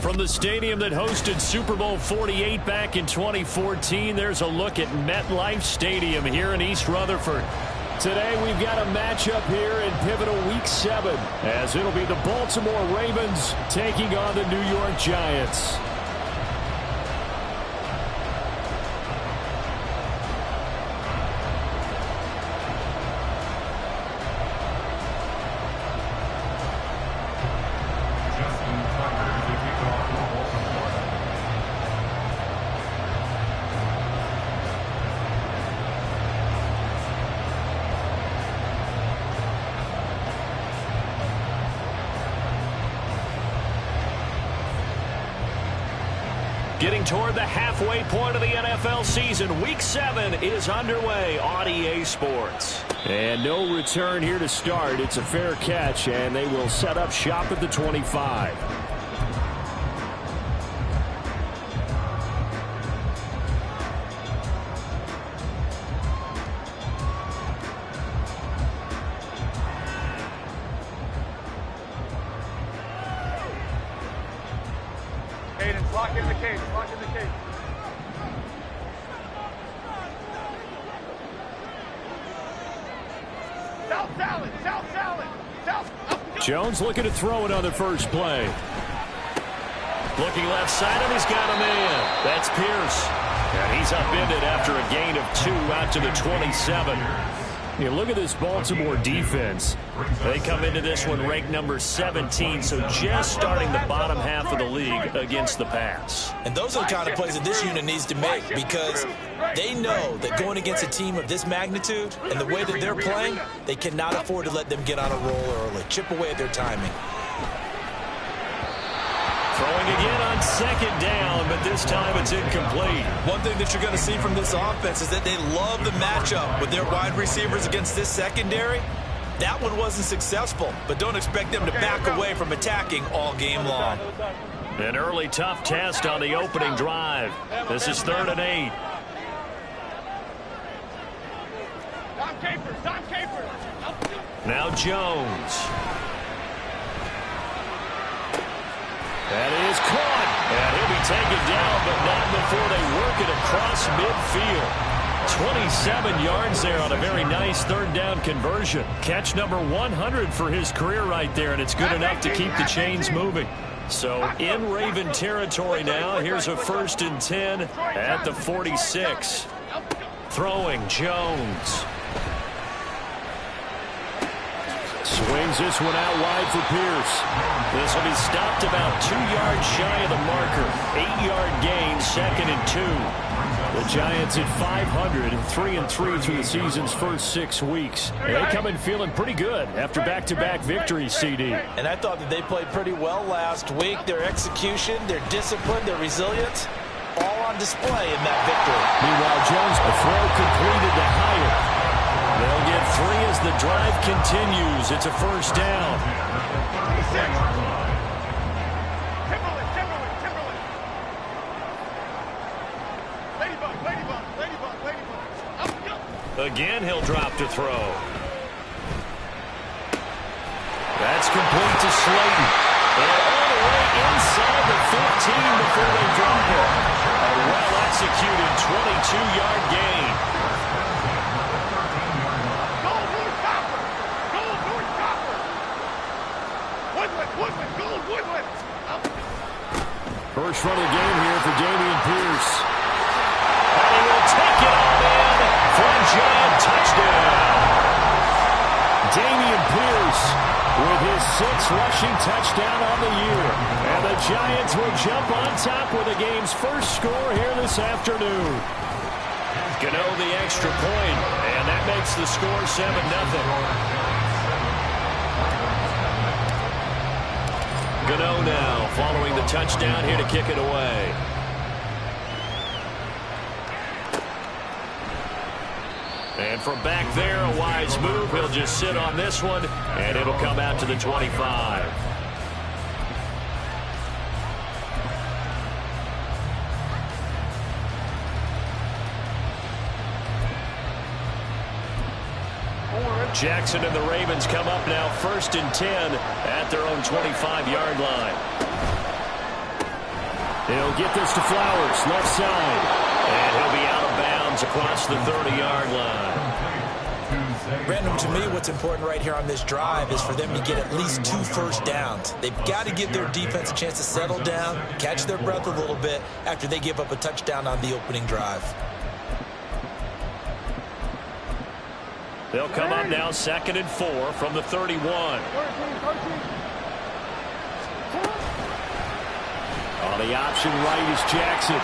From the stadium that hosted Super Bowl 48 back in 2014, there's a look at MetLife Stadium here in East Rutherford. Today we've got a matchup here in pivotal Week 7, as it'll be the Baltimore Ravens taking on the New York Giants. Getting toward the halfway point of the NFL season, Week 7 is underway on EA Sports. And no return here to start. It's a fair catch, and they will set up shop at the 25. Lock in the cage. Lock in the cage. South salad. South salad. South. Jones looking to throw it on the first play. Looking left side, and he's got a man. That's Pierce. And he's upended after a gain of 2 out to the 27. You look at this Baltimore defense. They come into this one ranked number 17, so just starting the bottom half of the league against the pass. And those are the kind of plays that this unit needs to make, because they know that going against a team of this magnitude and the way that they're playing, they cannot afford to let them get on a roll early. Chip away at their timing. Throwing again on second down, but this time it's incomplete. One thing that you're going to see from this offense is that they love the matchup with their wide receivers against this secondary. That one wasn't successful, but don't expect them to back away from attacking all game long. An early tough test on the opening drive. This is 3rd and 8. Tom Capers. Now Jones. That is caught, and he'll be taken down, but not before they work it across midfield. 27 yards there on a very nice 3rd down conversion. Catch number 100 for his career right there, and it's good enough to keep the chains moving. So in Raven territory now, here's a 1st and 10 at the 46. Throwing Jones. Swings this one out wide for Pierce. This will be stopped about 2 yards shy of the marker. 8-yard gain, 2nd and 2. The Giants at 500, 3-3 through the season's first 6 weeks. They come in feeling pretty good after back-to-back victories, CD. And I thought that they played pretty well last week. Their execution, their discipline, their resilience, all on display in that victory. Meanwhile, Jones, a throw completed to Hyatt. They'll get 3 as the drive continues. It's a 1st down. Timberland. Ladybug. Again, he'll drop to throw. That's complete to Slayton. And all the way inside the 15 before they drop it. A well-executed 22-yard gain. First run of the game here for Dameon Pierce. And he will take it all in for a Giant touchdown. Dameon Pierce with his 6th rushing touchdown on the year. And the Giants will jump on top with the game's first score here this afternoon. Gano the extra point, and that makes the score 7-0. Gano now following the touchdown here to kick it away. And from back there, a wise move. He'll just sit on this one, and it'll come out to the 25. Jackson and the Ravens come up now 1st and 10 at their own 25-yard line. He'll get this to Flowers, left side. And he'll be out of bounds across the 30-yard line. Brandon, to me, what's important right here on this drive is for them to get at least 2 first downs. They've got to give their defense a chance to settle down, catch their breath a little bit after they give up a touchdown on the opening drive. They'll come up now 2nd and 4 from the 31. On the option right is Jackson.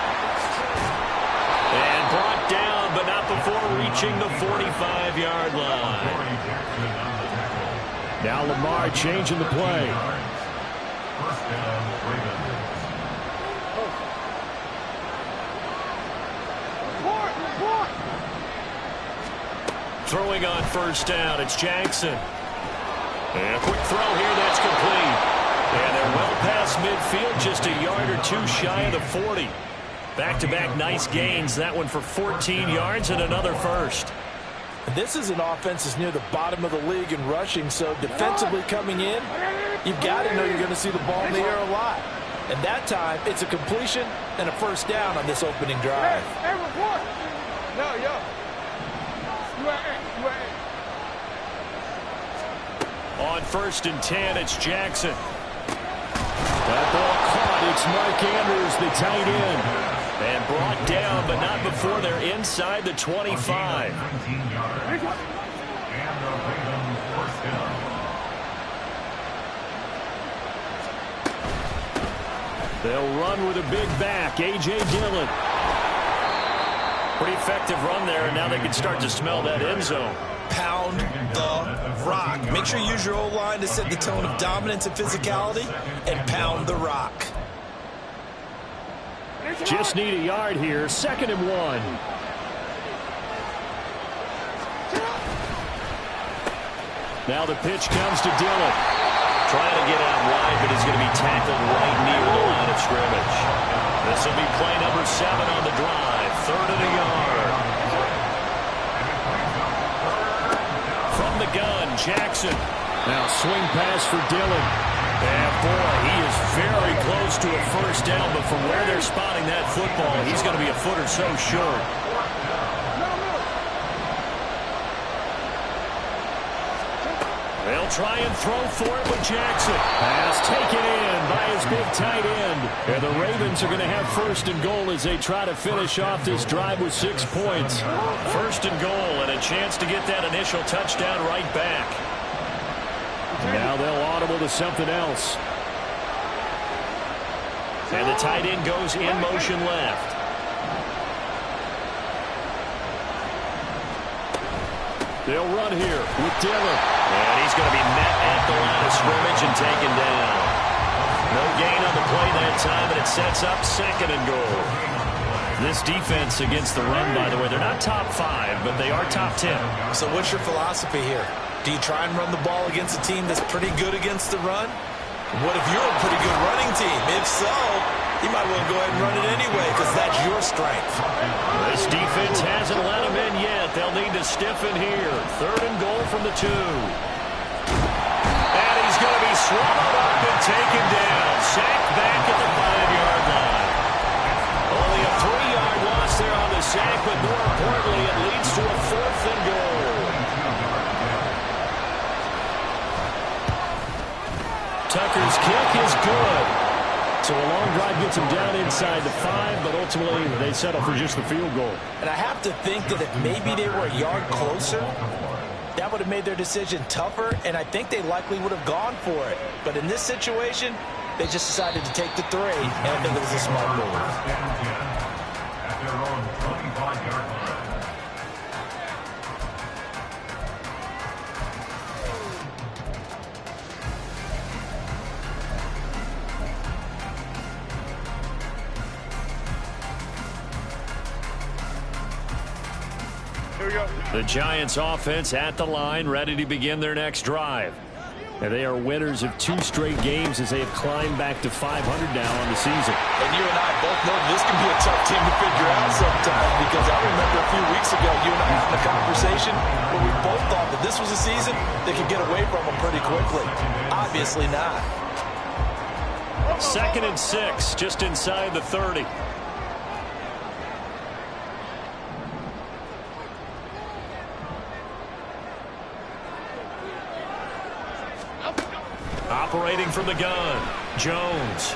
And brought down, but not before reaching the 45-yard line. Now Lamar changing the play. Throwing on 1st down, it's Jackson. And a quick throw here, that's complete. And they're well past midfield, just a yard or 2 shy of the 40. Back-to-back nice gains, that one for 14 yards and another first. This is an offense that's near the bottom of the league in rushing, so defensively coming in, you've got to know you're going to see the ball in the air a lot. And that time, it's a completion and a 1st down on this opening drive. Hey, report. No, yo. On 1st and 10, it's Jackson. That ball caught. It's Mark Andrews, the tight end. And brought down, but not before they're inside the 25. They'll run with a big back, A.J. Dillon. Pretty effective run there, and now they can start to smell that end zone. Pound the rock. Make sure you use your O-line to set the tone of dominance and physicality, and pound the rock. Just need a yard here, 2nd and 1. Now the pitch comes to Dillon. Trying to get out wide, but he's going to be tackled right near the line of scrimmage. This will be play number 7 on the drive, 3rd and a yard. From the gun, Jackson. Now swing pass for Dillon. And boy, he is very close to a 1st down, but from where they're spotting that football, he's going to be a foot or so short. They'll try and throw for it with Jackson. Pass taken in by his big tight end. And the Ravens are going to have 1st and goal as they try to finish off this drive with 6 points. 1st and goal and a chance to get that initial touchdown right back. Now they'll audible to something else. And the tight end goes in motion left. They'll run here with Dillon. And he's going to be met at the line of scrimmage and taken down. No gain on the play that time, and it sets up 2nd and goal. This defense against the run, by the way, they're not top 5, but they are top 10. So what's your philosophy here? Do you try and run the ball against a team that's pretty good against the run? What if you're a pretty good running team? If so, you might well go ahead and run it anyway because that's your strength. This defense hasn't let them in yet. They'll need to stiffen here. 3rd and goal from the 2. And he's going to be swallowed up and taken down. Sacked back at the 5-yard line. Only a 3-yard loss there on the sack, but more importantly, it leads to a 4th and goal. Tucker's kick is good. So a long drive gets him down inside the 5, but ultimately they settle for just the field goal. And I have to think that if maybe they were a yard closer, that would have made their decision tougher, and I think they likely would have gone for it. But in this situation, they just decided to take the 3, and I think it was a smart move. The Giants offense at the line, ready to begin their next drive. And they are winners of 2 straight games as they have climbed back to 500 now on the season. And you and I both know this can be a tough team to figure out sometimes, because I remember a few weeks ago you and I having a conversation where we both thought that this was a season that could get away from them pretty quickly. Obviously not. 2nd and 6, just inside the 30. Operating from the gun, Jones.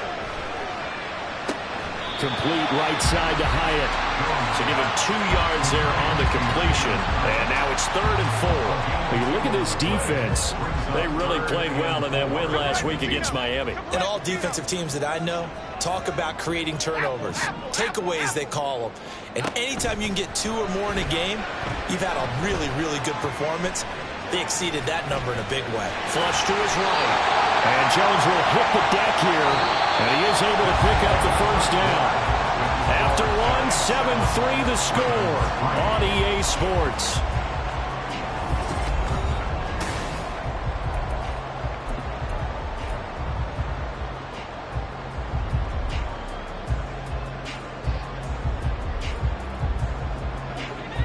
Complete right side to Hyatt. So give him 2 yards there on the completion. And now it's 3rd and 4. When you look at this defense, they really played well in that win last week against Miami. And all defensive teams that I know talk about creating turnovers. Takeaways, they call them. And anytime you can get 2 or more in a game, you've had a really, really good performance. They exceeded that number in a big way. Flush to his right. And Jones will hit the deck here. And he is able to pick up the first down. After 1, 7-3 the score on EA Sports.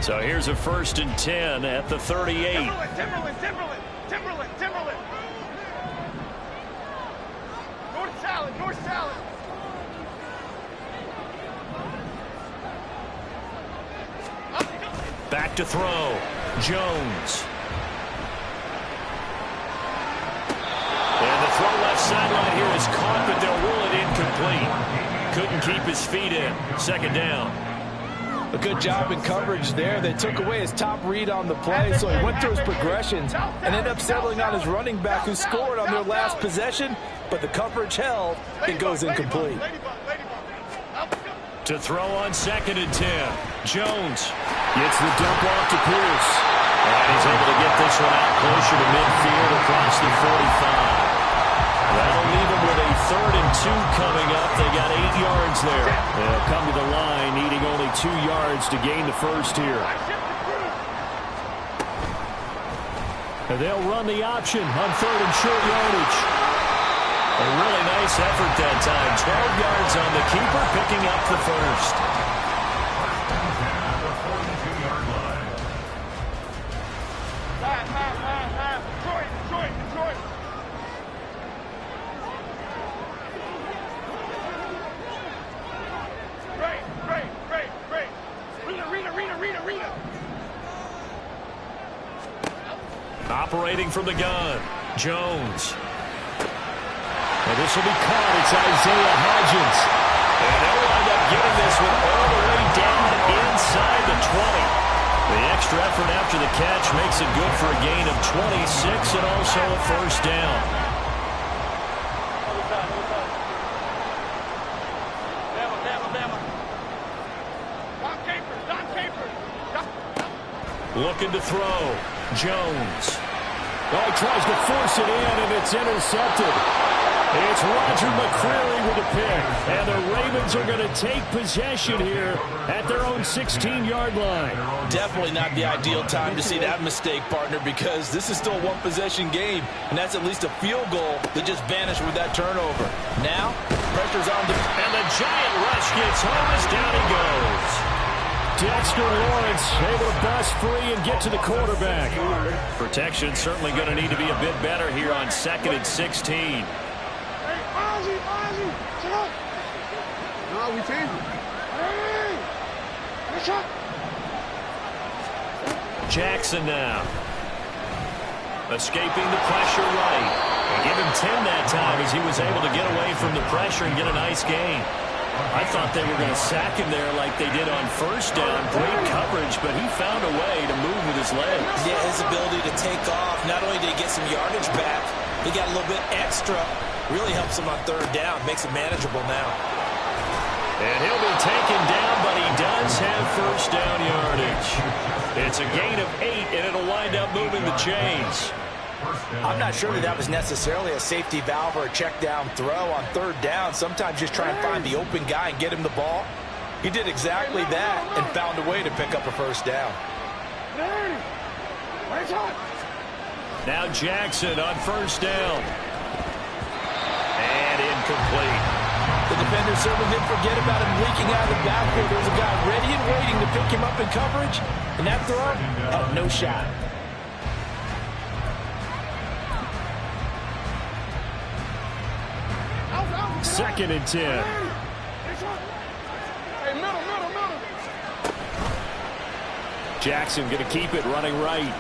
So here's a 1st and 10 at the 38. Timberland. North salad. Back to throw. Jones. And the throw left sideline here is caught, but they'll rule it incomplete. Couldn't keep his feet in. 2nd down. A good job in coverage there. They took away his top read on the play, so he went through his progressions and ended up settling on his running back, who scored on their last possession, but the coverage held. It goes incomplete. To throw on 2nd and 10. Jones gets the dump off to Pierce. And he's able to get this one out closer to midfield across the 45. That'll leave them with a 3rd and 2 coming up. They got 8 yards there. They'll come to the line, needing only 2 yards to gain the first here. And they'll run the option on 3rd and short yardage. A really nice effort that time. 12 yards on the keeper, picking up the first. Detroit. Great. Rita. Operating from the gun, Jones. And this will be caught. It's Isaiah Hodgins. And they'll wind up getting this one all the way down inside the 20. The extra effort after the catch makes it good for a gain of 26 and also a first down. Looking to throw. Jones. Oh, he tries to force it in, and it's intercepted. It's Roger McCreary with a pick. And the Ravens are going to take possession here at their own 16-yard line. Definitely not the ideal time to see that mistake, partner, because this is still a one-possession game, and that's at least a field goal that just vanished with that turnover. Now, pressure's on the... And the Giant rush gets home as down he goes. Dexter Lawrence able to bust free and get to the quarterback. Protection certainly going to need to be a bit better here on 2nd and 16. No, we changed it. Hey! Jackson now. Escaping the pressure right. And give him 10 that time as he was able to get away from the pressure and get a nice gain. I thought they were going to sack him there like they did on first down. Great coverage, but he found a way to move with his legs. Yeah, his ability to take off. Not only did he get some yardage back, he got a little bit extra. Really helps him on 3rd down. Makes it manageable now. And he'll be taken down, but he does have first down yardage. It's a gain of 8, and it'll wind up moving the chains. I'm not sure that was necessarily a safety valve or a check down throw on 3rd down. Sometimes just try and find the open guy and get him the ball. He did exactly that and found a way to pick up a first down. Now Jackson on first down. And incomplete. The defender certainly didn't forget about him leaking out of the backfield. There was a guy ready and waiting to pick him up in coverage, and that throw had no shot. Second and 10. Hey, middle. Jackson going to keep it running right.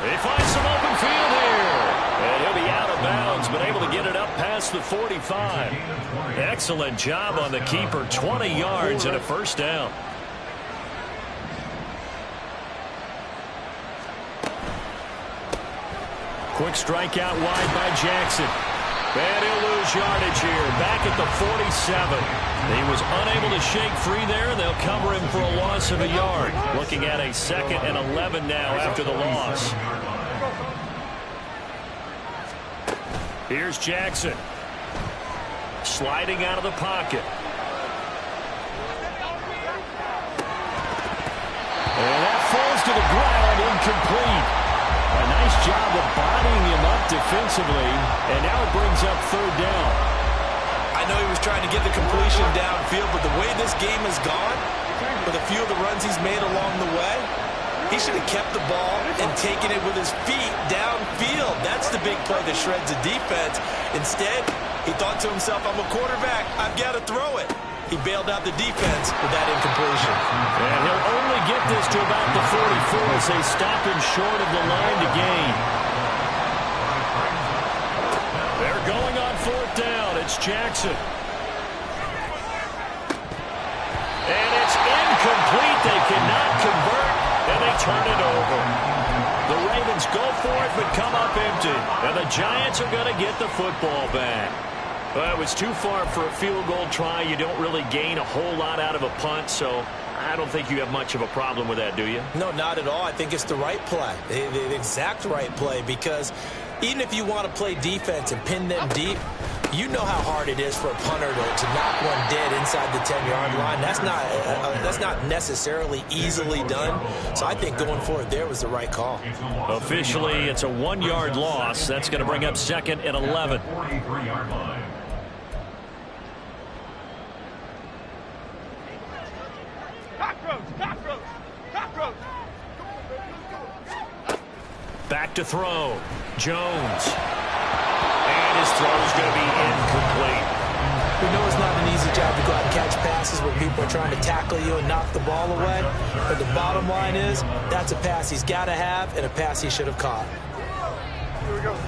They find some open field here. And he'll be out of bounds, but able to get it up past the 45. Excellent job on the keeper. 20 yards and a first down. Quick strikeout wide by Jackson. And he'll lose yardage here. Back at the 47. He was unable to shake free there. They'll cover him for a loss of a yard. Looking at a 2nd and 11 now after the loss. Here's Jackson. Sliding out of the pocket. And that falls to the ground, incomplete. A nice job of bodying him up defensively, and now it brings up third down. I know he was trying to get the completion downfield, but the way this game has gone, with a few of the runs he's made along the way, he should have kept the ball and taken it with his feet downfield. That's the big play that shreds the defense. Instead, he thought to himself, I'm a quarterback, I've got to throw it. He bailed out the defense with that incompletion. And he'll only get this to about the 44 as they stop him short of the line to gain. They're going on fourth down. It's Jackson. And it's incomplete. They cannot convert, and they turn it over. The Ravens go for it, but come up empty. And the Giants are going to get the football back. Well, it was too far for a field goal try. You don't really gain a whole lot out of a punt, so I don't think you have much of a problem with that, do you? No, not at all. I think it's the right play, the exact right play, because even if you want to play defense and pin them deep, you know how hard it is for a punter to knock one dead inside the 10-yard line. That's not necessarily easily done. So I think going for it there was the right call. Officially, it's a 1-yard loss. That's going to bring up 2nd and 11. Back to throw. Jones. And his throw is going to be incomplete. We know it's not an easy job to go out and catch passes when people are trying to tackle you and knock the ball away. But the bottom line is, that's a pass he's got to have and a pass he should have caught.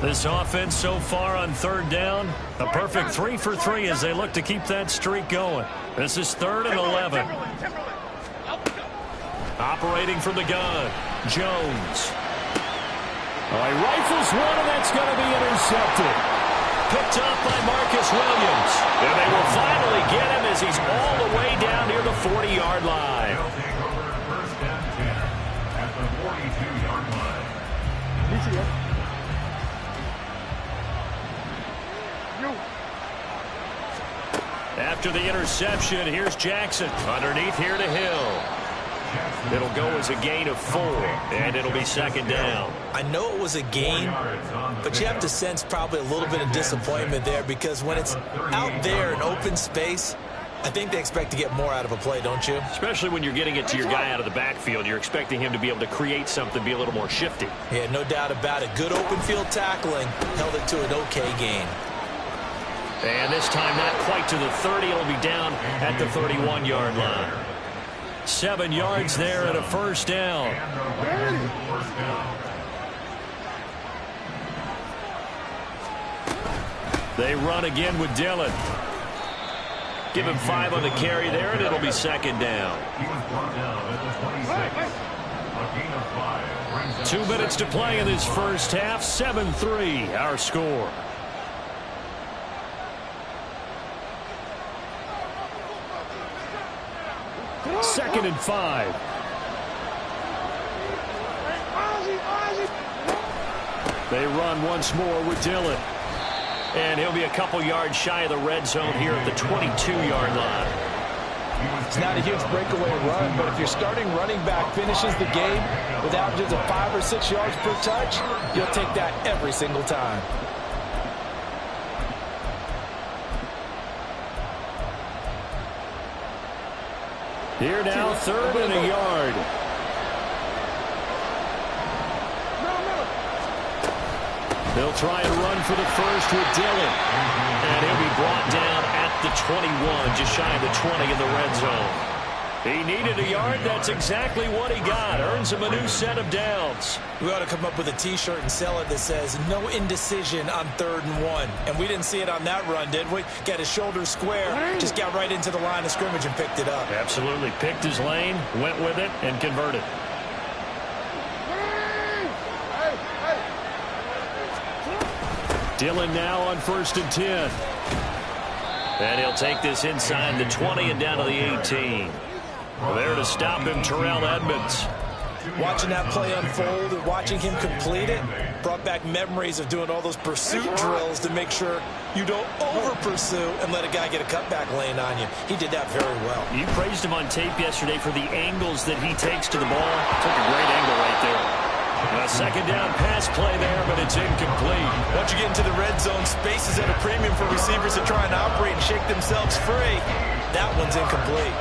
This offense so far on third down, a perfect 3 for 3 as they look to keep that streak going. This is 3rd and 11. Operating from the gun, Jones. Oh, he rifles one, and that's going to be intercepted. Picked up by Marcus Williams. And they will finally get him as he's all the way down near the 40-yard line. First down 10 at the 42-yard line. After the interception, here's Jackson. Underneath here to Hill. It'll go as a gain of 4, and it'll be 2nd down. I know it was a gain, but you have to sense probably a little bit of disappointment there, because when it's out there in open space, I think they expect to get more out of a play, don't you? Especially when you're getting it to your guy out of the backfield. You're expecting him to be able to create something, be a little more shifty. Yeah, no doubt about it. Good open field tackling held it to an okay gain. And this time not quite to the 30. It'll be down at the 31-yard line. 7 yards there and a first down. They run again with Dillon. Give him 5 on the carry there, and it'll be 2nd down. 2 minutes to play in this first half. 7-3, our score. Second and 5. They run once more with Dillon. And he'll be a couple yards shy of the red zone here at the 22-yard line. It's not a huge breakaway run, but if your starting running back finishes the game with averages of 5 or 6 yards per touch, you'll take that every single time. Here now, 3rd and a yard. They'll try and run for the first with Dillon. And he'll be brought down at the 21, just shy of the 20 in the red zone. He needed a yard. That's exactly what he got. Earns him a new set of downs. We ought to come up with a T-shirt and sell it that says, no indecision on 3rd and 1. And we didn't see it on that run, did we? Got his shoulders square, just got right into the line of scrimmage and picked it up. Absolutely. Picked his lane, went with it, and converted. Dillon now on 1st and 10. And he'll take this inside the 20 and down to the 18. There to stop him, Terrell Edmunds. Watching that play unfold and watching him complete it brought back memories of doing all those pursuit drills to make sure you don't over-pursue and let a guy get a cutback lane on you. He did that very well. You praised him on tape yesterday for the angles that he takes to the ball. Took a great angle right there. A 2nd down pass play there, but it's incomplete. Once you get into the red zone, space is at a premium for receivers to try and operate and shake themselves free. That one's incomplete.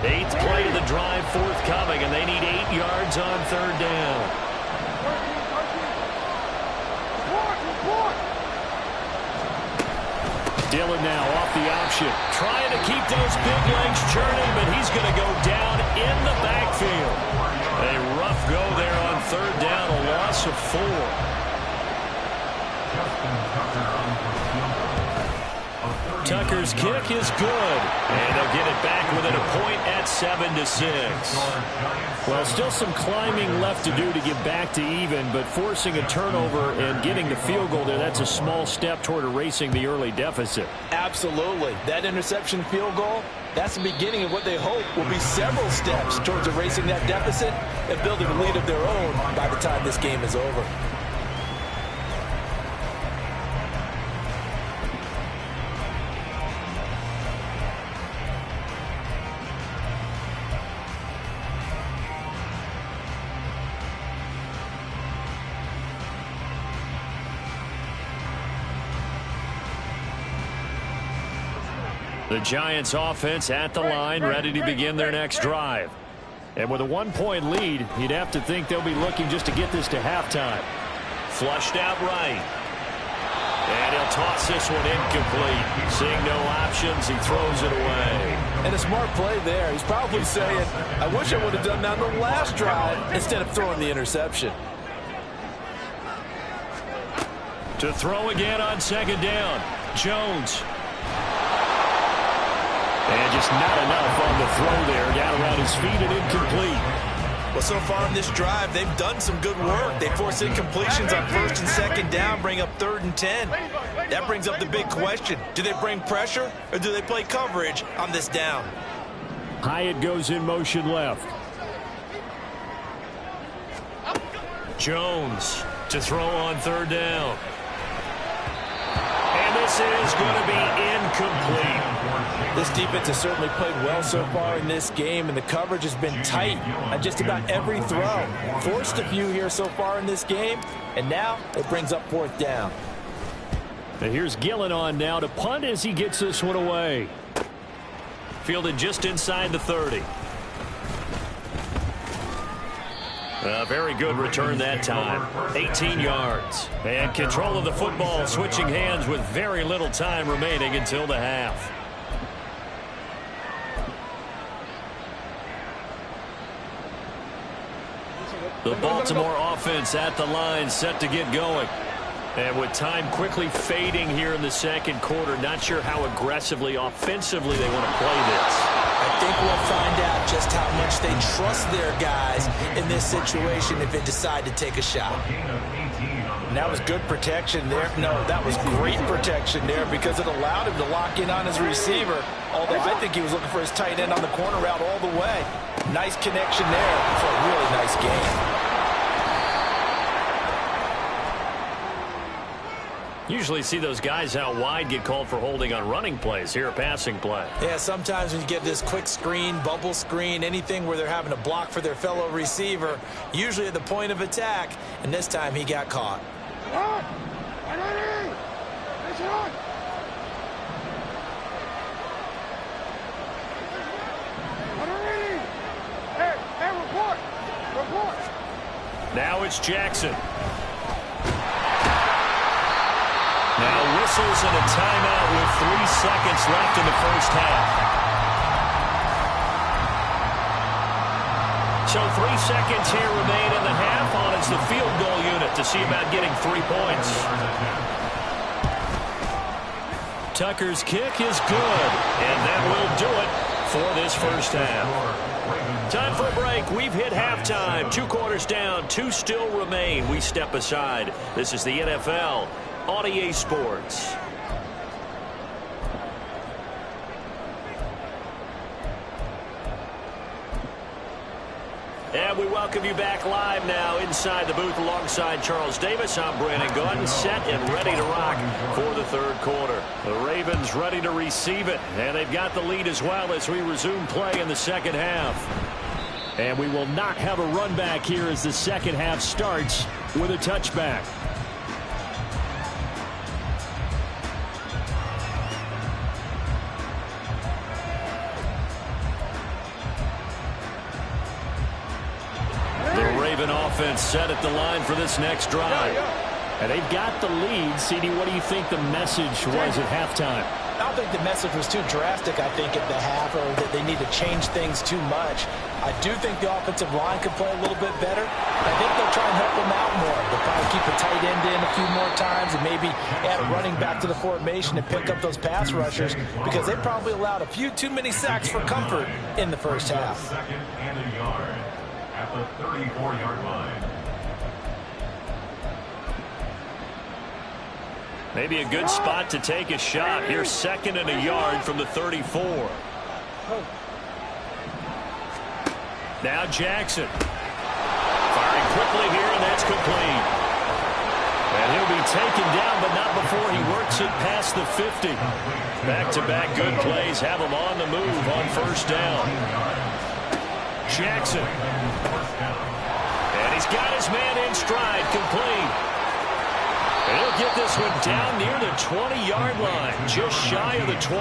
8th play of the drive forthcoming, and they need 8 yards on 3rd down. Dillon now off the option, trying to keep those big legs churning, but he's going to go down in the backfield. A rough go there on 3rd down, a loss of 4. Tucker's kick is good, and they'll get it back within a point at 7-6. Well, still some climbing left to do to get back to even, but forcing a turnover and getting the field goal there, that's a small step toward erasing the early deficit. Absolutely. That interception field goal, that's the beginning of what they hope will be several steps towards erasing that deficit and building a lead of their own by the time this game is over. The Giants offense at the line, ready to begin their next drive. And with a 1-point lead, you'd have to think they'll be looking just to get this to halftime. Flushed out right. And he'll toss this one incomplete. Seeing no options, he throws it away. And a smart play there. He's probably saying, I wish I would have done that on the last drive instead of throwing the interception. To throw again on 2nd down. Jones. And just not enough on the throw there. Down around his feet and incomplete. Well, so far in this drive, they've done some good work. They force incompletions on 1st and 2nd down, bring up 3rd and 10. That brings up the big question. Do they bring pressure or do they play coverage on this down? Hyatt goes in motion left. Jones to throw on 3rd down. And this is going to be incomplete. This defense has certainly played well so far in this game, and the coverage has been tight on just about every throw. Forced a few here so far in this game, and now it brings up 4th down. And here's Gillen on now to punt as he gets this one away. Fielded just inside the 30. A very good return that time. 18 yards. And control of the football switching hands with very little time remaining until the half. The Baltimore offense at the line, set to get going. And with time quickly fading here in the 2nd quarter, not sure how aggressively, offensively they want to play this. I think we'll find out just how much they trust their guys in this situation if they decide to take a shot. And that was good protection there. No, that was great protection there because it allowed him to lock in on his receiver. Although I think he was looking for his tight end on the corner route all the way. Nice connection there for a really nice game. Usually see those guys out wide get called for holding on running plays. Here, a passing play. Yeah, sometimes when you get this quick screen, bubble screen, anything where they're having to block for their fellow receiver, usually at the point of attack, and this time he got caught. Now it's Jackson. Now whistles and a timeout with 3 seconds left in the first half. So 3 seconds here remain in the half. On it's the field goal unit to see about getting 3 points. Tucker's kick is good, and that will do it for this first half. Time for a break. We've hit halftime. 2 quarters down, 2 still remain. We step aside. This is the NFL on EA Sports. And we welcome you back live now inside the booth alongside Charles Davis. I'm Brandon Gaudin, set and ready to rock for the third quarter. The Ravens ready to receive it, and they've got the lead as well as we resume play in the second half. And we will not have a run back here as the second half starts with a touchback. The Raven offense set at the line for this next drive. And they've got the lead. CD, what do you think the message was at halftime? I don't think the message was too drastic, I think, at the half, or that they need to change things too much. I do think the offensive line could play a little bit better. I think they'll try and help them out more. They'll probably keep a tight end in a few more times and maybe add a running back to the formation and pick up those pass rushers because they probably allowed a few too many sacks for comfort in the first half. Second and a yard at the 34-yard line. Maybe a good spot to take a shot. Here's second and a yard from the 34. Now Jackson. Firing quickly here, and that's complete. And he'll be taken down, but not before he works it past the 50. Back-to-back good plays have him on the move on first down. Jackson. And he's got his man in stride, complete. And he'll get this one down near the 20-yard line, just shy of the 20.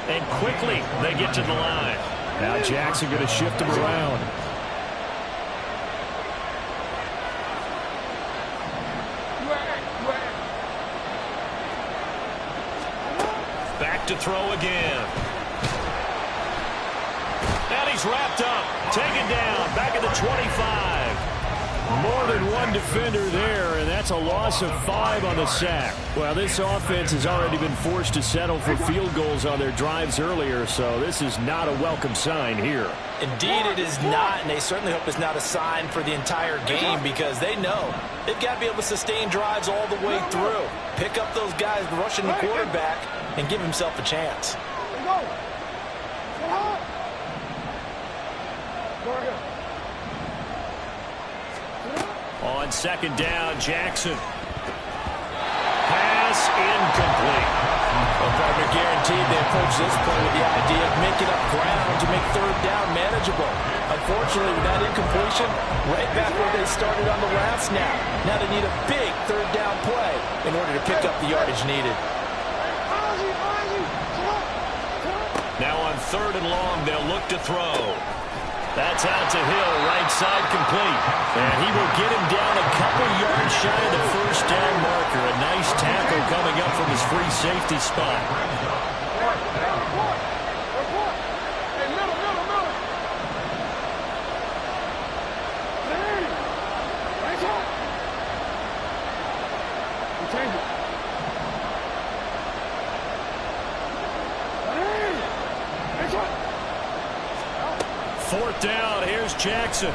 And quickly, they get to the line. Now Jackson going to shift him around. Back to throw again. And he's wrapped up, taken down, back at the 25. More than one defender there, and that's a loss of 5 on the sack. Well, this offense has already been forced to settle for field goals on their drives earlier, so this is not a welcome sign here. Indeed, it is not, and they certainly hope it's not a sign for the entire game because they know they've got to be able to sustain drives all the way through. Pick up those guys rushing the quarterback and give himself a chance. On second down, Jackson. Pass incomplete. Well, partner, guaranteed they approach this play with the idea of making up ground to make third down manageable. Unfortunately, with that incompletion, right back where they started on the last snap. Now they need a big third down play in order to pick up the yardage needed. Now on third and long, they'll look to throw. That's out to Hill, right side complete. And he will get him down a couple yards shy of the first down marker. A nice tackle coming up from his free safety spot. Fourth down, here's Jackson.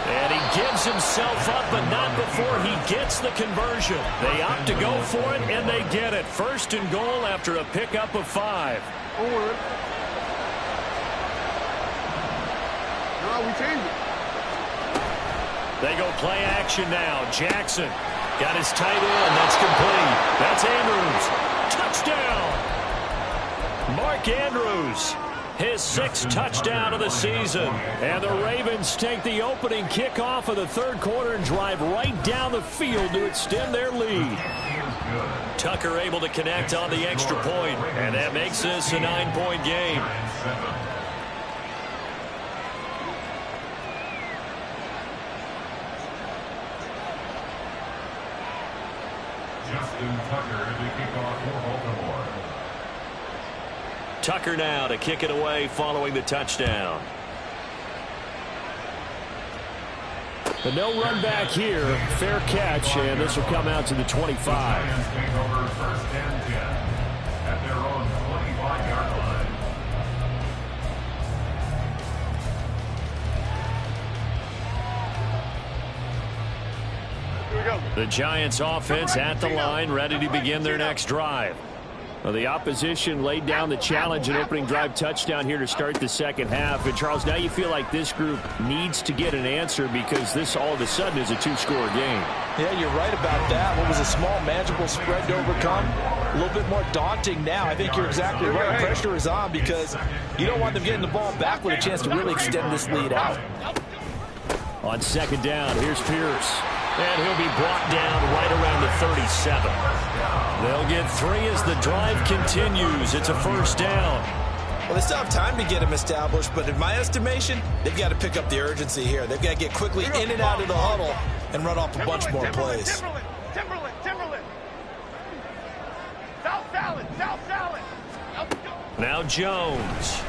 And he gives himself up, but not before he gets the conversion. They opt to go for it, and they get it. First and goal after a pickup of 5. They go play action now. Jackson. Got his tight end. That's complete. That's Andrews. Touchdown. Mark Andrews. His 6th touchdown of the season. And the Ravens take the opening kickoff of the third quarter and drive right down the field to extend their lead. Tucker able to connect on the extra point, and that makes this a 9-point game. Justin Tucker to kick off for Baltimore. Tucker now to kick it away following the touchdown. But no run back here. Fair catch, and this will come out to the 25. Giants take over 1st and 10 at their own 25-yard line. The Giants offense at the line, ready to begin their next drive. Well, the opposition laid down the challenge and opening drive touchdown here to start the second half. And, Charles, now you feel like this group needs to get an answer because this all of a sudden is a 2-score game. Yeah, you're right about that. What was a small, manageable spread to overcome, a little bit more daunting now. I think you're exactly right. Pressure is on because you don't want them getting the ball back with a chance to really extend this lead out. On second down, here's Pierce. And he'll be brought down right around the 37. They'll get 3 as the drive continues. It's a 1st down. Well, they still have time to get him established, but in my estimation, they've got to pick up the urgency here. They've got to get quickly in and out of the huddle and run off a bunch more plays. Timberland. South salad. Now Jones.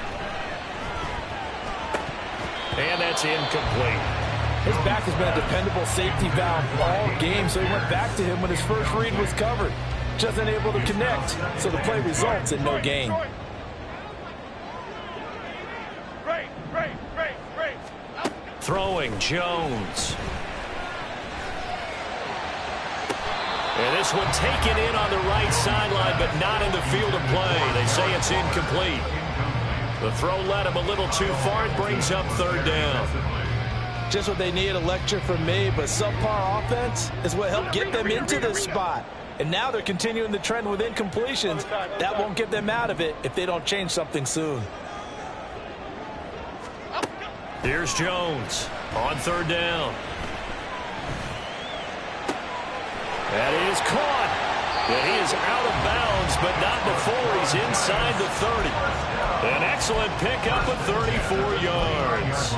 And that's incomplete. His back has been a dependable safety valve all game, so he went back to him when his first read was covered. Just unable to connect, so the play results in no gain. Great. Throwing Jones. And this one taken in on the right sideline, but not in the field of play. They say it's incomplete. The throw led him a little too far. It brings up 3rd down. Just what they need, a lecture from me, but subpar offense is what helped get them into this spot. And now they're continuing the trend with incompletions. That won't get them out of it if they don't change something soon. Here's Jones on 3rd down. That is caught. And he is out of bounds, but not before he's inside the 30. An excellent pickup of 34 yards.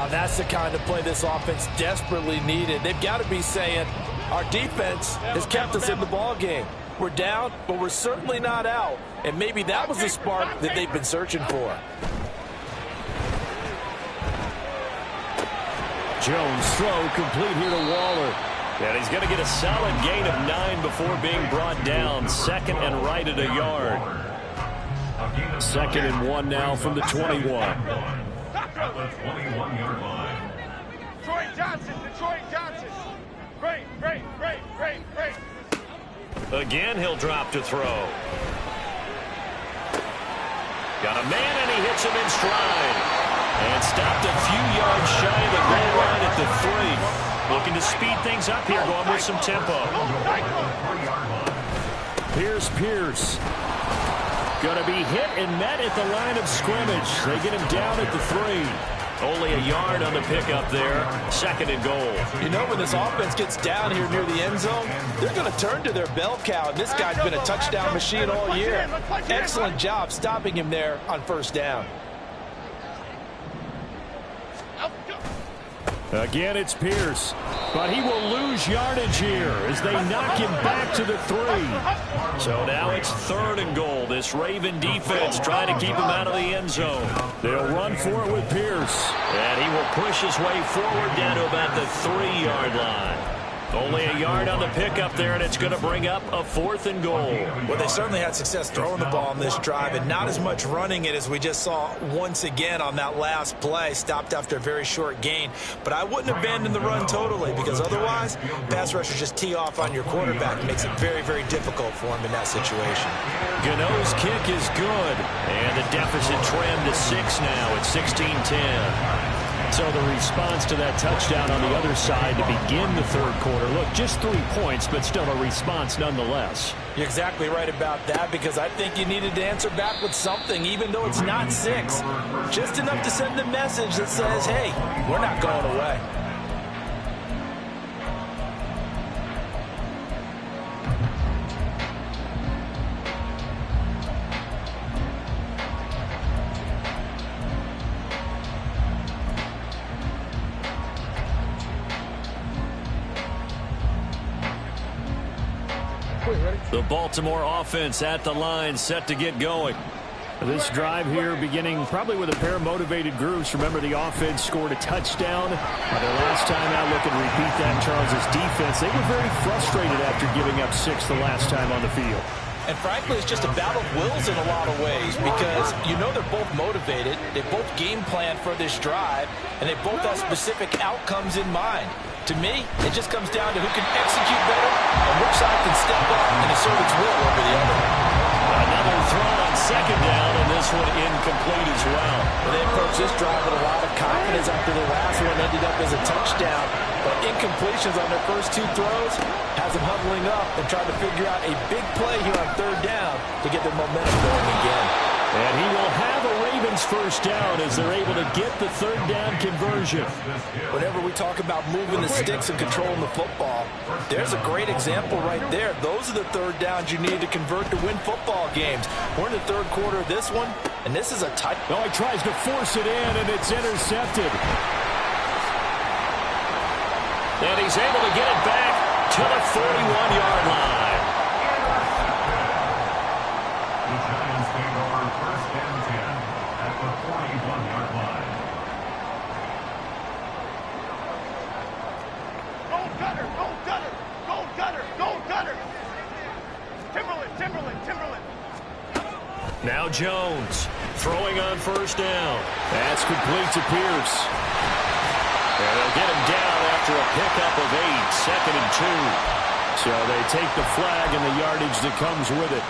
That's the kind of play this offense desperately needed. They've got to be saying, our defense has kept us in the ball game. We're down, but we're certainly not out. And maybe that was the spark that they've been searching for. Jones throw complete here to Waller. And he's going to get a solid gain of 9 before being brought down. 2nd and right at a yard. 2nd and 1 now from the 21. At the 21-yard line. Detroit Johnson. Great. Again, he'll drop to throw. Got a man, and he hits him in stride. And stopped a few yards shy of the goal line at the 3. Looking to speed things up here, going with some tempo. Pierce. Going to be hit and met at the line of scrimmage. They get him down at the 3. Only a yard on the pickup there. 2nd and goal. You know, when this offense gets down here near the end zone, they're going to turn to their bell cow. And this guy's been a touchdown machine all year. Excellent job stopping him there on 1st down. Again, it's Pierce. But he will lose yardage here as they knock him back to the 3. So now it's 3rd and goal. This Raven defense trying to keep him out of the end zone. They'll run for it with Pierce. And he will push his way forward down to about the 3-yard line. Only a yard on the pickup there, and it's going to bring up a 4th and goal. Well, they certainly had success throwing the ball on this drive, and not as much running it as we just saw once again on that last play. Stopped after a very short gain. But I wouldn't abandon the run totally, because otherwise, pass rushers just tee off on your quarterback. It makes it very, very difficult for him in that situation. Gano's kick is good, and the deficit trimmed to 6 now at 16-10. So the response to that touchdown on the other side to begin the third quarter. Look, just 3 points, but still a response nonetheless. You're exactly right about that, because I think you needed to answer back with something, even though it's not 6. Just enough to send a message that says, hey, we're not going away. The Baltimore offense at the line, set to get going. This drive here beginning probably with a pair of motivated groups. Remember, the offense scored a touchdown. Their last time out, look and repeat that. Charles's defense, they were very frustrated after giving up 6 the last time on the field. And frankly, it's just a battle of wills in a lot of ways, because you know they're both motivated, they both game plan for this drive, and they both have specific outcomes in mind. To me, it just comes down to who can execute better and which side can step up and assert its will over the other. Another throw on second down, and this one incomplete as well. They approached this drive with a lot of confidence after the last one ended up as a touchdown. But incompletions on their first 2 throws has them huddling up and trying to figure out a big play here on third down to get their momentum going again. And he will have a Ravens first down as they're able to get the third down conversion. Whenever we talk about moving the sticks and controlling the football, there's a great example right there. Those are the third downs you need to convert to win football games. We're in the third quarter of this one, and this is a tight. Oh, he tries to force it in, and it's intercepted. And he's able to get it back to the 41-yard line. The Giants take over first and 10 at the 41-yard line. Go Gunner! Go Gunner! Go Gunner! Go Gunner! Timberland! Now Jones throwing on first down. That's complete to Pierce. And they'll get him down after a pickup of 8, second and 2. So they take the flag and the yardage that comes with it.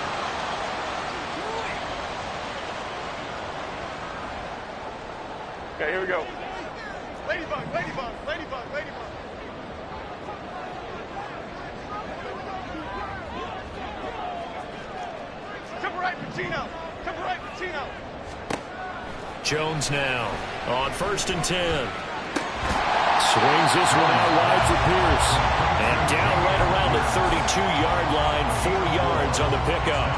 Okay, here we go. Ladybug. Temper right, Pacino. Jones now on first and 10. Swings this one out wide for Pierce. And down right around the 32-yard line, 4 yards on the pickup.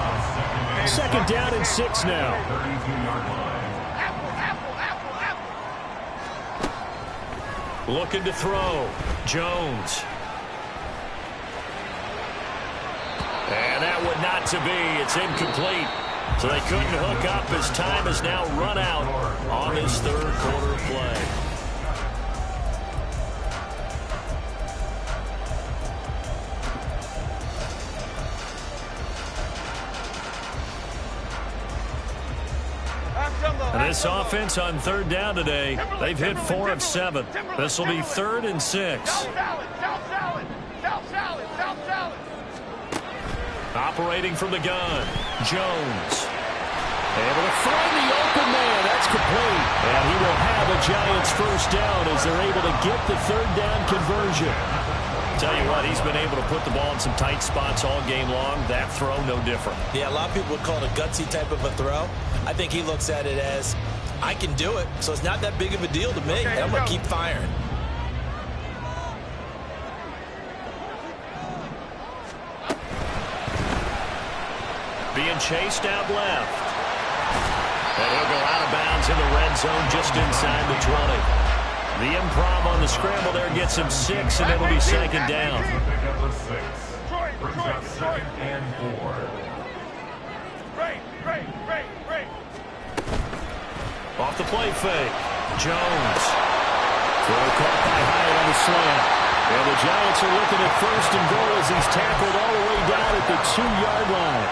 Second down and 6 now. 32-yard line. Apple. Looking to throw. Jones. And that one not to be. It's incomplete. So they couldn't hook up as time has now run out on this third quarter play. This offense on third down today, they've hit 4 of 7. This will be 3rd and 6. South salad. Operating from the gun, Jones. Able to find the open man. That's complete. And he will have a Giants first down as they're able to get the third down conversion. Tell you what, he's been able to put the ball in some tight spots all game long. That throw, no different. Yeah, a lot of people would call it a gutsy type of a throw. I think he looks at it as, I can do it, so it's not that big of a deal to me, and I'm going to keep firing. Being chased out left. And he'll go out of bounds in the red zone just inside the 20. The improv on the scramble there gets him 6, and it'll be second down. Pick up a 6. Brings up second and 4. Great. Off the play fake. Jones. Throw caught by Hyatt on the slant. And the Giants are looking at first and goal as he's tackled all the way down at the 2-yard line.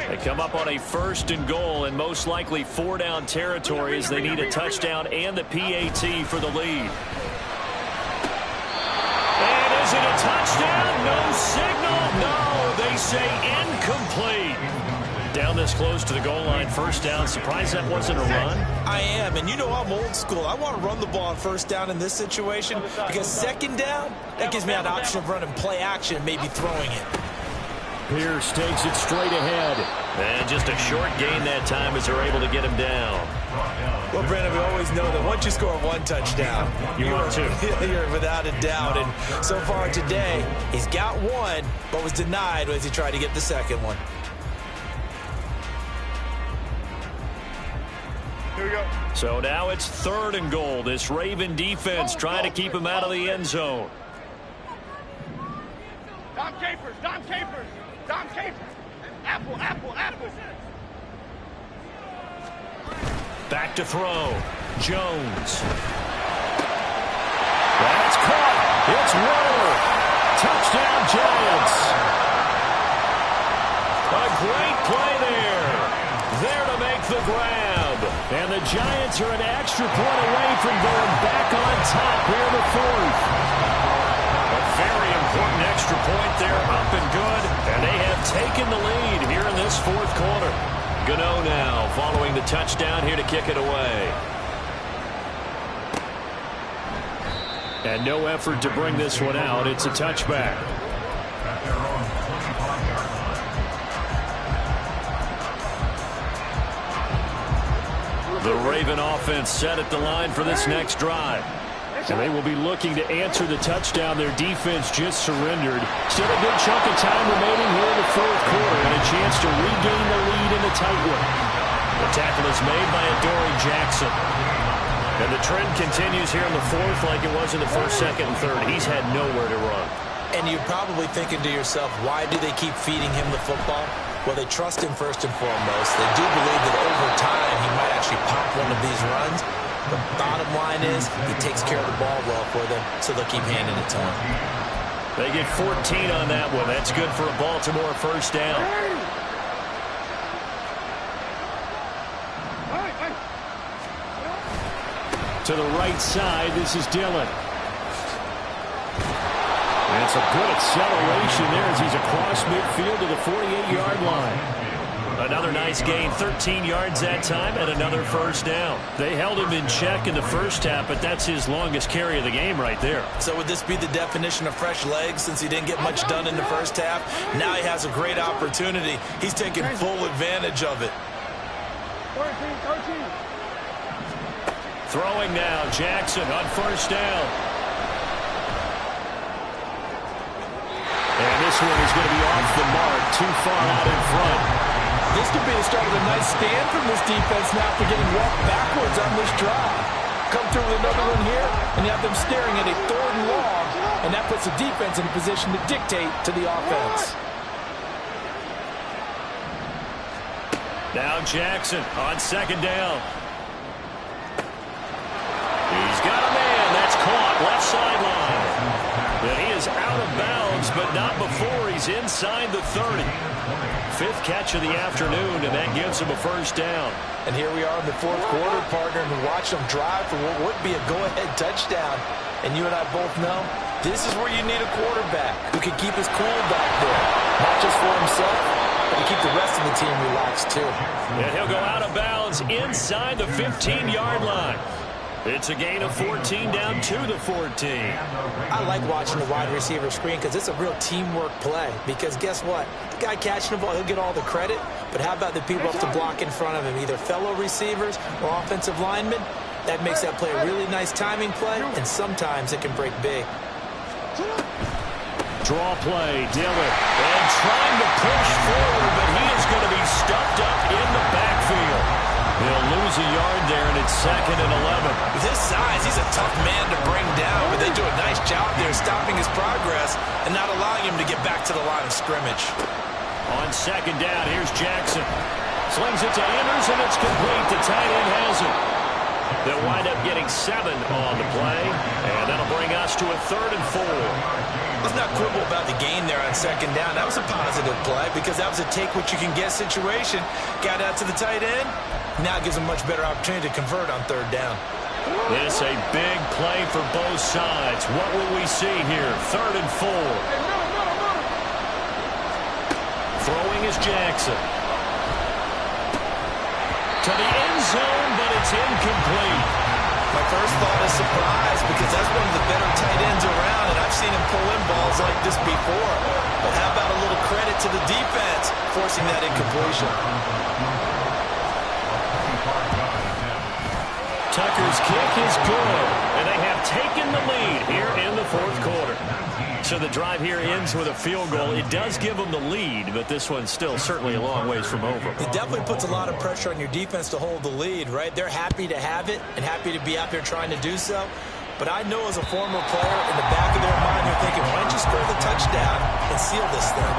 They come up on a first and goal and most likely 4-down territory as they need a touchdown and the PAT for the lead. And his Is it a touchdown? No signal. No, they say incomplete. Down this close to the goal line, first down. Surprised that wasn't a run? I am, and you know I'm old school. I want to run the ball on first down in this situation because second down, that gives me an option of running play action and maybe throwing it. Pierce takes it straight ahead. And just a short gain that time as they're able to get him down. Well, Brandon, we always know that once you score one touchdown, you're without a doubt. And so far today, he's got one, but was denied as he tried to get the second one. Here we go. So now it's 3rd and goal. This Raven defense trying to keep him out of the end zone. Dom Capers, Dom Capers, Dom Capers. Apple, apple, apple. Back to throw. Jones. That's caught. It's Waller. Touchdown, Giants. A great play there. There to make the grab. And the Giants are an extra point away from going back on top here in the 4th. A very important extra point there, up and good. And they have taken the lead here in this 4th quarter. Gano now following the touchdown here to kick it away. And no effort to bring this one out. It's a touchback. At their own 25-yard line. The Raven offense set at the line for this next drive. And they will be looking to answer the touchdown their defense just surrendered. Still a good chunk of time remaining here in the 4th quarter and a chance to regain the lead in a tight one. The tackle is made by Adoree Jackson. And the trend continues here in the 4th like it was in the 1st, 2nd, and 3rd. He's had nowhere to run. And you're probably thinking to yourself, why do they keep feeding him the football? Well, they trust him first and foremost. They do believe that over time he might actually pop one of these runs. The bottom line is he takes care of the ball well for them, so they'll keep handing it to him. They get 14 on that one. That's good for a Baltimore first down. To the right side, this is Dillon. And it's a good acceleration there as he's across midfield to the 48-yard line. Another nice gain, 13 yards that time, and another first down. They held him in check in the first half, but that's his longest carry of the game right there. So would this be the definition of fresh legs since he didn't get much done in the first half? Now he has a great opportunity. He's taking full advantage of it. 13. Throwing now, Jackson on first down. And this one is going to be off the mark, too far out in front. This could be the start of a nice stand from this defense now for getting walked backwards on this drive. Come through with another one here, and you have them staring at a 3rd and long, and that puts the defense in a position to dictate to the offense. Now Jackson on second down. He's got a man. That's caught left sideline. And he is out of bounds, but not before he's inside the 30. 5th catch of the afternoon, and that gives him a first down. And here we are in the 4th quarter, partner, and watch them drive for what would be a go-ahead touchdown. And you and I both know this is where you need a quarterback who can keep his cool back there, not just for himself, but to keep the rest of the team relaxed too. And he'll go out of bounds inside the 15-yard line. It's a gain of 14 down to the 14. I like watching the wide receiver screen because it's a real teamwork play. Because guess what? The guy catching the ball, he'll get all the credit. But how about the people up to block in front of him, either fellow receivers or offensive linemen? That makes that play a really nice timing play, and sometimes it can break big. Draw play, Dillon. And trying to push forward, but he is going to be stuffed up in the backfield. They'll lose a yard there, and it's 2nd and 11. With his size, he's a tough man to bring down, but they do a nice job there stopping his progress and not allowing him to get back to the line of scrimmage. On second down, here's Jackson. Slings it to Anders, and it's complete. The tight end has it. They'll wind up getting 7 on the play, and that'll bring us to a 3rd and 4. Let's not quibble about the gain there on second down. That was a positive play because that was a take-what-you-can-get situation. Got out to the tight end. Now it gives them much better opportunity to convert on 3rd down. This a big play for both sides. What will we see here? 3rd and 4. Throwing is Jackson. To the end zone, but it's incomplete. My first thought is surprise because that's one of the better tight ends around, and I've seen him pull in balls like this before. But how about a little credit to the defense forcing that incompletion? Tucker's kick is good, and they have taken the lead here in the 4th quarter. So the drive here ends with a field goal. It does give them the lead, but this one's still certainly a long ways from over. It definitely puts a lot of pressure on your defense to hold the lead, right? They're happy to have it and happy to be out there trying to do so. But I know as a former player, in the back of their mind, they're thinking, why don't you score the touchdown and seal this thing?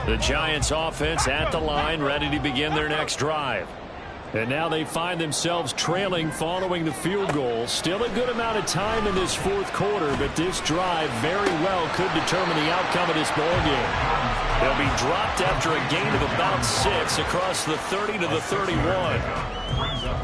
The Giants offense at the line, ready to begin their next drive. And now they find themselves trailing following the field goal. Still a good amount of time in this 4th quarter, but this drive very well could determine the outcome of this ballgame. They'll be dropped after a gain of about 6 across the 30 to the 31.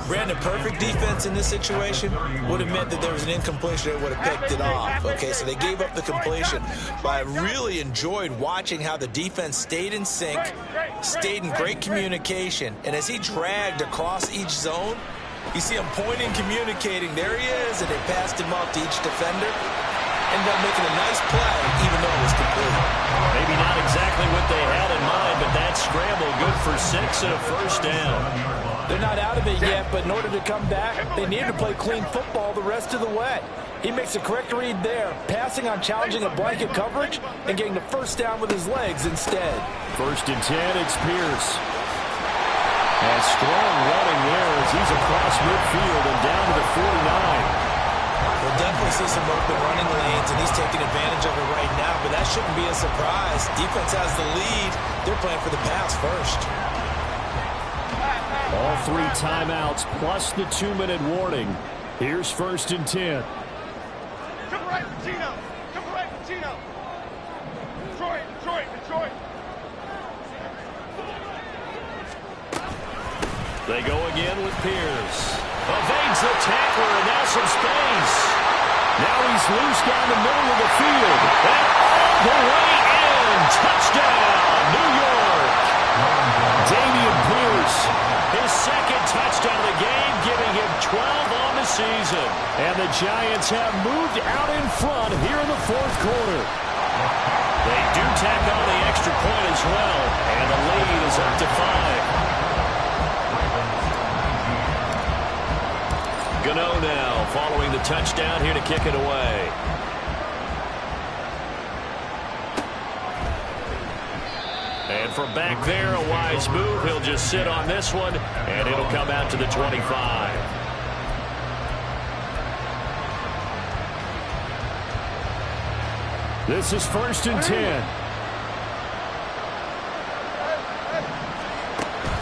Brandon, perfect defense in this situation would have meant that there was an incompletion that would have picked it off. Okay, so they gave up the completion. But I really enjoyed watching how the defense stayed in sync, stayed in great communication, and as he dragged across each zone, you see him pointing, communicating. There he is, and they passed him off to each defender. Ended up making a nice play, even though it was complete. Maybe not exactly what they had in mind, but that scramble good for 6 and a 1st down. They're not out of it yet, but in order to come back, they need to play clean football the rest of the way. He makes a correct read there, passing on challenging a blanket coverage and getting the 1st down with his legs instead. 1st and 10, it's Pierce. And strong running there as he's across midfield and down to the 49. We'll definitely see some open running lanes, and he's taking advantage of it right now, but that shouldn't be a surprise. Defense has the lead. They're playing for the pass first. All 3 timeouts plus the 2-minute warning. Here's 1st and 10. Come right, Gino. Come right, Gino. Detroit, Detroit, Detroit. They go again with Pierce. Evades the tackler, and now some space. Now he's loose down the middle of the field. And all the way in. Touchdown, New York. Dameon Pierce, his 2nd touchdown of the game, giving him 12 on the season. And the Giants have moved out in front here in the 4th quarter. They do tack on the extra point as well, and the lead is up to 5. Gano now following the touchdown here to kick it away. And from back there, a wise move. He'll just sit on this one, and it'll come out to the 25. This is 1st and 10.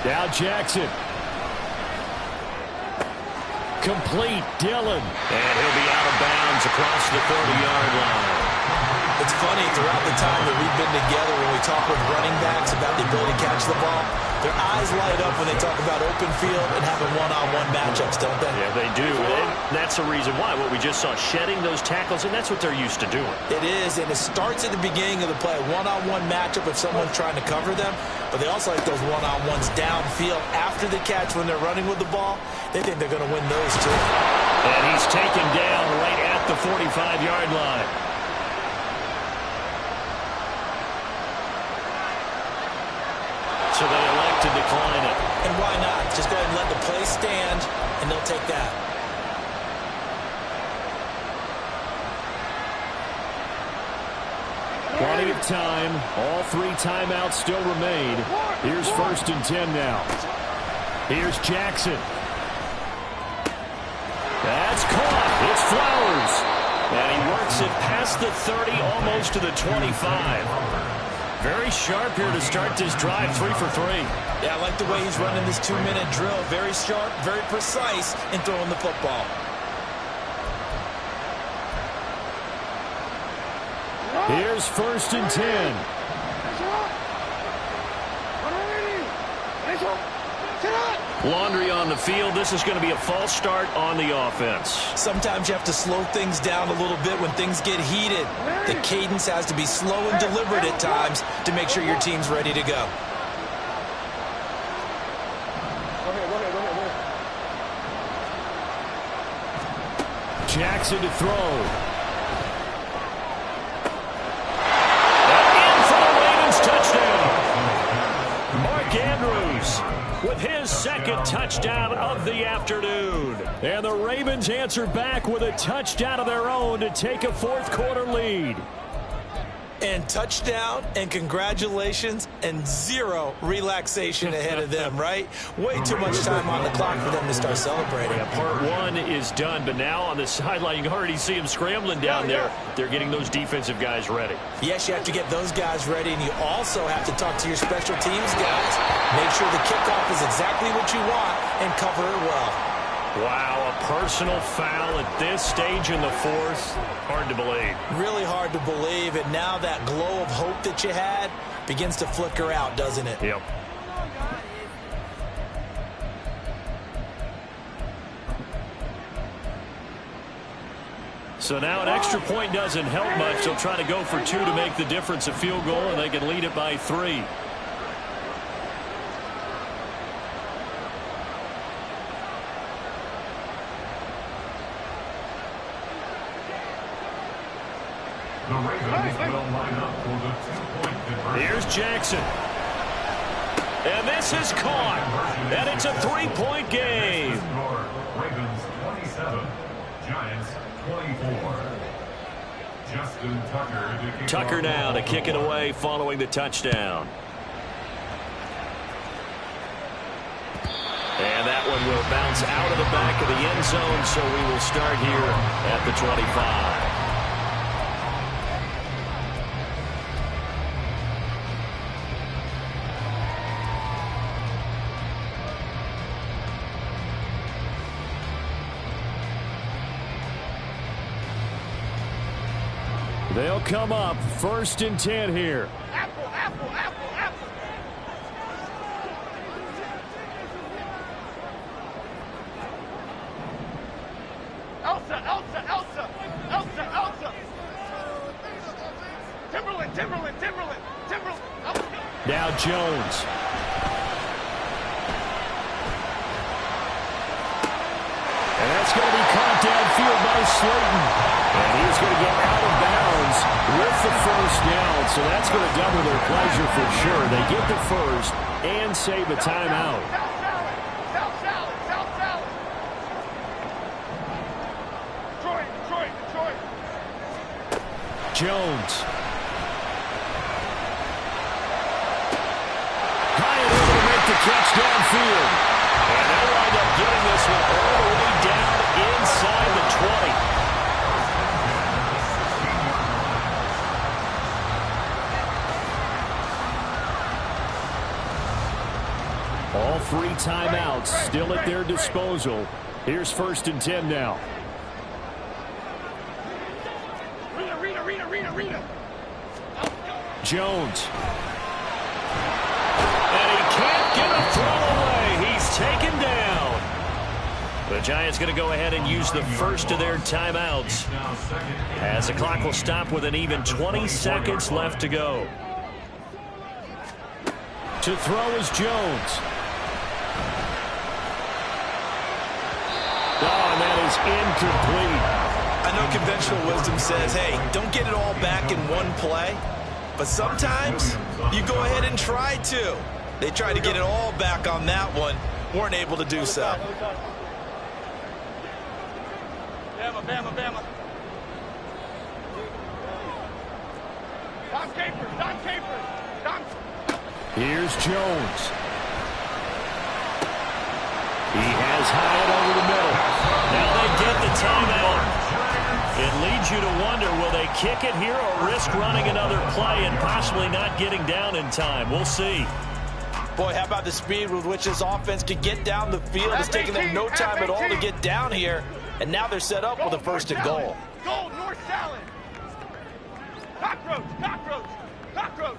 Now Jackson. Complete, Dillon. And he'll be out of bounds across the 30-yard line. It's funny, throughout the time that we've been together, when we talk with running backs about the ability to catch the ball, their eyes light up when they talk about open field and having one-on-one matchups, don't they? Yeah, they do. And that's the reason why. What we just saw, shedding those tackles, and that's what they're used to doing. It is, and it starts at the beginning of the play. One-on-one matchup if someone's trying to cover them, but they also like those one-on-ones downfield after the catch when they're running with the ball. They think they're going to win those, too. And he's taken down right at the 45-yard line. So they elect to decline it. And why not? Just go ahead and let the play stand, and they'll take that. Plenty of time. All 3 timeouts still remain. Here's 1st and 10 now. Here's Jackson. That's caught. It's Flowers. And he works it past the 30, almost to the 25. Very sharp here to start this drive, 3 for 3. Yeah, I like the way he's running this 2-minute drill. Very sharp, very precise in throwing the football. Here's 1st and 10. Laundry on the field. This is going to be a false start on the offense. Sometimes you have to slow things down a little bit when things get heated. The cadence has to be slow and deliberate at times to make sure your team's ready to go. Jackson to throw. Andrews with his 2nd touchdown of the afternoon. And the Ravens answer back with a touchdown of their own to take a 4th quarter lead. And touchdown and congratulations and 0 relaxation ahead of them, right? Way too much time on the clock for them to start celebrating. Yeah, part 1 is done, but now on the sideline, you can already see them scrambling down there. They're getting those defensive guys ready. Yes, you have to get those guys ready, and you also have to talk to your special teams guys. Make sure the kickoff is exactly what you want and cover it well. Wow, a personal foul at this stage in the 4th. Hard to believe. Really hard to believe, and now that glow of hope that you had begins to flicker out, doesn't it? Yep. So now an extra point doesn't help much. They'll try to go for 2 to make the difference a field goal, and they can lead it by 3. The Ravens will line up for the 2-point conversion. Here's Jackson. And this is caught. And it's a 3-point game. Ravens 27, Giants 24. Justin Tucker to kick Tucker now to kick it away following the touchdown. And that one will bounce out of the back of the end zone, so we will start here at the 25. They'll come up 1st and 10 here. Apple, apple, apple, apple. Elsa, Elsa, Elsa, Elsa, Elsa. Timberland, Timberland, Timberland, Timberland. Elsa. Now Jones. And that's going to be caught downfield by Slayton. And he's going to get out of bounds with the 1st down. So that's going to double their pleasure for sure. They get the 1st and save a timeout. South Salad, South Salad. Detroit, Detroit, Detroit. Jones. High and able to make the catch downfield. And they'll wind up getting this one all the way down inside the 20. All 3 timeouts still at their disposal. Here's 1st and 10 now. Rita. Jones. And he can't get a throw away. He's taken down. The Giants going to go ahead and use the 1st of their timeouts, as the clock will stop with an even 20 seconds left to go. To throw is Jones. Oh, and that is incomplete. I know conventional wisdom says, hey, don't get it all back in one play. But sometimes you go ahead and try to. They tried to get it all back on that one. Weren't able to do so. Bama, Bama, Bama. Don Capers, Don Capers, Don. Here's Jones. He has Hyatt over the middle. Now they get the timeout. It leads you to wonder, will they kick it here or risk running another play and possibly not getting down in time? We'll see. Boy, how about the speed with which this offense could get down the field? It's taking them no time at all to get down here. And now they're set up with a first and goal. Goal, North Salad. Cockroach, cockroach, cockroach.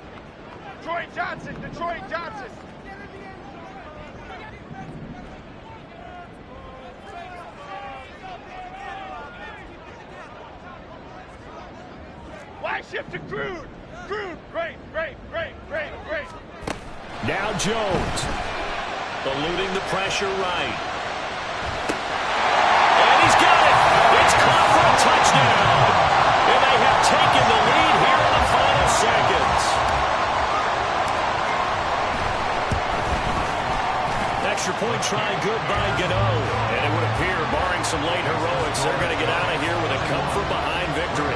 Detroit Johnson, Detroit Johnson. Wide shift to Crude. Crude, great. Now Jones. Eluding the pressure right. And he's got it. It's caught for a touchdown. And they have taken the lead here in the final seconds. Extra point try good by Gano. And it would appear, barring some late heroics, they're going to get out of here with a come-from-behind victory.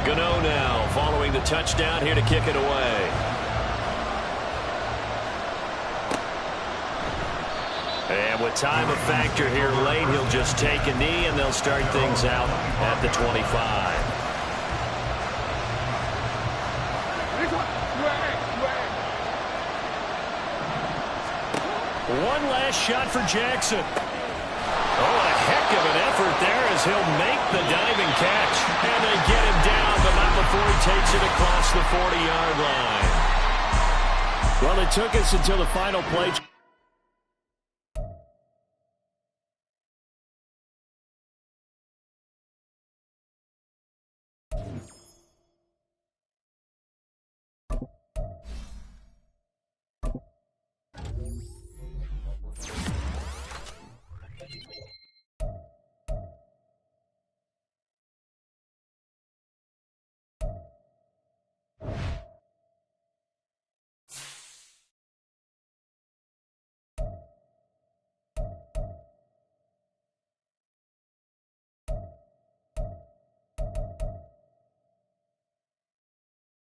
Gano now following the touchdown here to kick it away. And with time a factor here late, he'll just take a knee and they'll start things out at the 25. One last shot for Jackson. Oh, a heck of an effort there as he'll make the diving catch. And they get him down, but not before he takes it across the 40-yard line. Well, it took us until the final play.